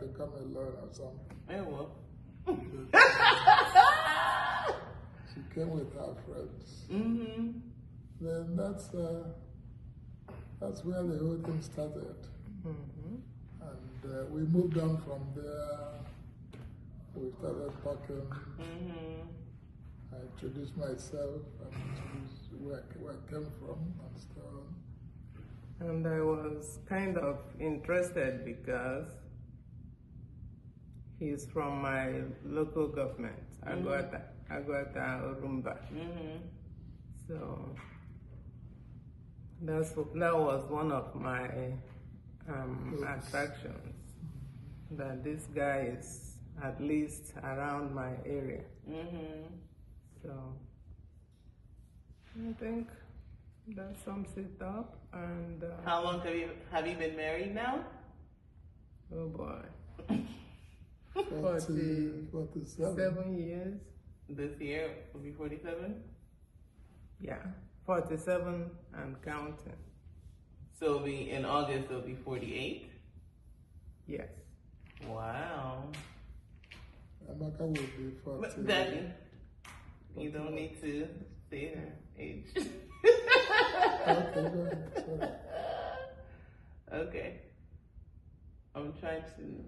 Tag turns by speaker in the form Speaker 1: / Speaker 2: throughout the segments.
Speaker 1: become a lawyer or something.
Speaker 2: I will.
Speaker 1: She came with her friends.
Speaker 2: Mm-hmm.
Speaker 1: Then that's where the whole thing started.
Speaker 2: Mm-hmm.
Speaker 1: And we moved on from there. We started talking.
Speaker 2: Mm-hmm.
Speaker 1: I introduced myself and introduced where I came from and so on.
Speaker 3: And I was kind of interested because he's from my local government, Agwata Urumba.
Speaker 2: Mm-hmm.
Speaker 3: So that was one of my attractions, that this guy is at least around my area.
Speaker 2: Mm-hmm.
Speaker 3: So I think that sums it up. And
Speaker 2: How long have you been married now?
Speaker 3: oh boy,
Speaker 1: 47.
Speaker 3: 7 years.
Speaker 2: This year will be 47.
Speaker 3: Yeah, 47 and counting.
Speaker 2: So it'll be in August. It'll be 48.
Speaker 3: Yes.
Speaker 2: Wow.
Speaker 1: Amaka will be 40.
Speaker 2: But Daddy, you don't need to say her age.
Speaker 1: Okay, go ahead. Sorry.
Speaker 2: Okay. I'm trying to.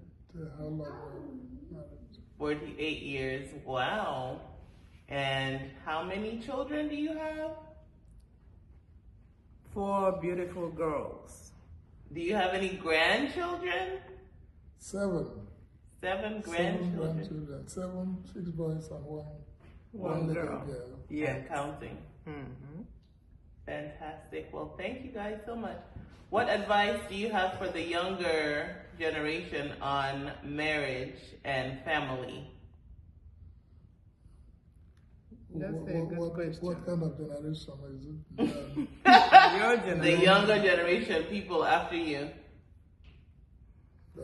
Speaker 1: How long were we married?
Speaker 2: 48 years. Wow. And how many children do you have?
Speaker 3: 4 beautiful girls.
Speaker 2: Do you have any grandchildren?
Speaker 1: 7.
Speaker 2: 7
Speaker 1: 7
Speaker 2: grandchildren.
Speaker 1: grandchildren. 6 boys and
Speaker 3: One
Speaker 1: little
Speaker 3: girl.
Speaker 1: girl.
Speaker 3: Yes.
Speaker 2: And counting.
Speaker 3: Mm-hmm.
Speaker 2: Fantastic. Well, thank you guys so much. What advice do you have for the younger generation on marriage and family?
Speaker 3: That's a good question.
Speaker 1: What kind of generation is it?
Speaker 3: Your generation.
Speaker 2: The younger generation, people after you.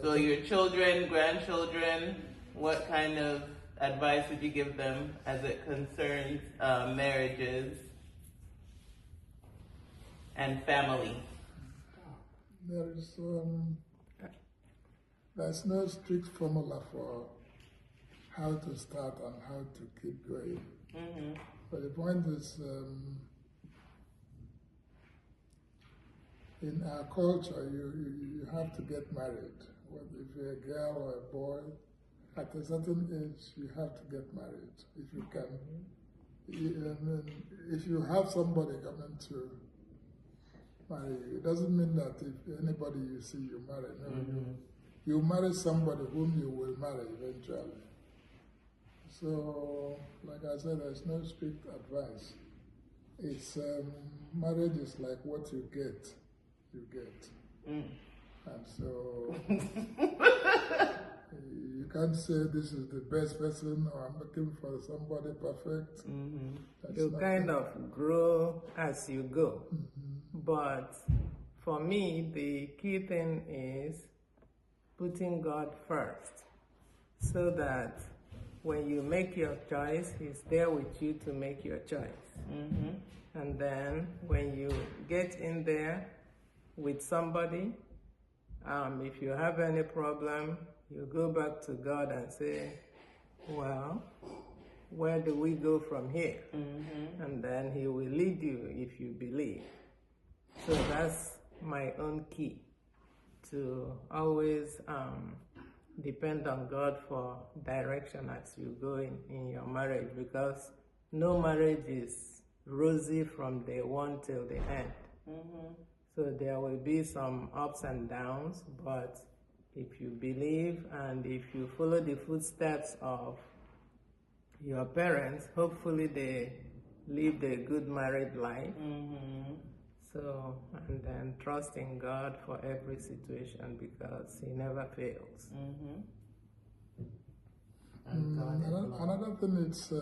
Speaker 2: So your children, grandchildren, what kind of advice would you give them as it concerns marriages and family?
Speaker 1: There's no strict formula for how to start and how to keep going.
Speaker 2: Mm-hmm.
Speaker 1: But the point is, in our culture, you have to get married. Whether if you're a girl or a boy, at a certain age, you have to get married. If you can, if you have somebody coming to marry you, it doesn't mean that if anybody you see you marry. No,
Speaker 2: Mm-hmm.
Speaker 1: you marry somebody whom you will marry eventually. So, like I said, there's no strict advice. It's marriage is like what you get.
Speaker 2: Mm.
Speaker 1: And so you can't say this is the best person or I'm looking for somebody perfect.
Speaker 2: Mm-hmm.
Speaker 3: You kind of grow as you go.
Speaker 1: Mm-hmm.
Speaker 3: But for me, the key thing is putting God first, so that when you make your choice, He's there with you to make your choice.
Speaker 2: Mm-hmm.
Speaker 3: And then when you get in there with somebody, if you have any problem, you go back to God and say, well, where do we go from here?
Speaker 2: Mm-hmm.
Speaker 3: And then He will lead you if you believe. So that's my own key, to always depend on God for direction as you go in your marriage, because no marriage is rosy from day one till the end.
Speaker 2: Mm-hmm.
Speaker 3: So there will be some ups and downs, but if you believe and if you follow the footsteps of your parents, hopefully they lived a good married life.
Speaker 2: Mm-hmm.
Speaker 3: So, and then trust in God for every situation, because He never fails.
Speaker 2: Mm-hmm.
Speaker 1: Another thing is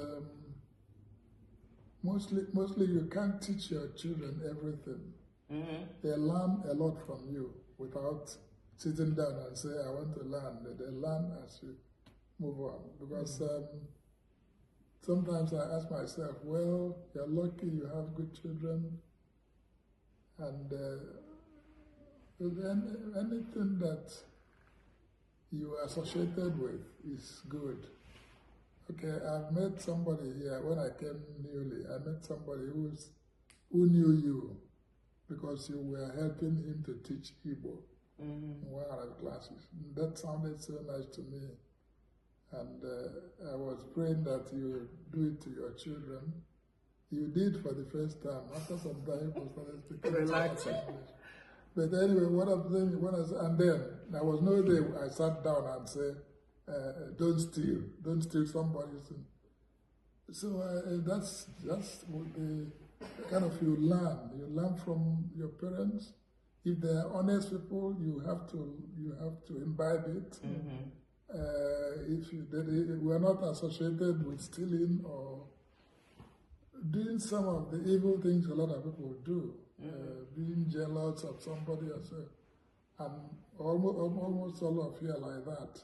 Speaker 1: mostly you can't teach your children everything.
Speaker 2: Mm-hmm.
Speaker 1: They learn a lot from you without sitting down and say, I want to learn. They learn as you move on. Because sometimes I ask myself, well, you're lucky you have good children. And anything that you are associated with is good. Okay, I've met somebody here when I came newly. I met somebody who knew you because you were helping him to teach Igbo in one of the classes. That sounded so nice to me. And I was praying that you do it to your children. You did for the first time. After some time, you started speaking
Speaker 3: Relaxing.
Speaker 1: English. But anyway, what I'm saying, and then there was no day I sat down and said, don't steal somebody's thing. So that's what the kind of you learn from your parents. If they are honest people, you have to imbibe it. If we are not associated with stealing or doing some of the evil things a lot of people do, being jealous of somebody or so, and almost all of you are like that.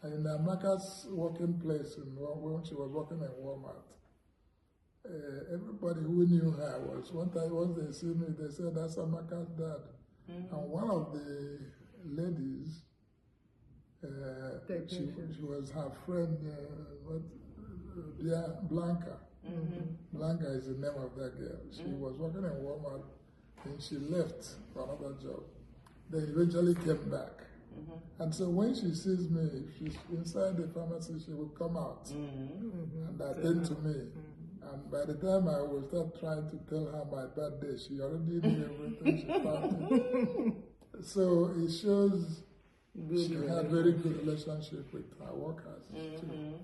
Speaker 1: And in Amaka's working place, when she was working in Walmart, everybody who knew her was, once they see me, they said, that's Amaka's dad. And one of the ladies, she was her friend, Blanca. Blanca is the name of that girl. She was working in Walmart, and she left for another job. Then eventually came back. And so when she sees me, if she's inside the pharmacy, she will come out and attend to me. And by the time I will start trying to tell her my birthday, she already knew everything. She started. So it shows she had very good relationship with her workers too.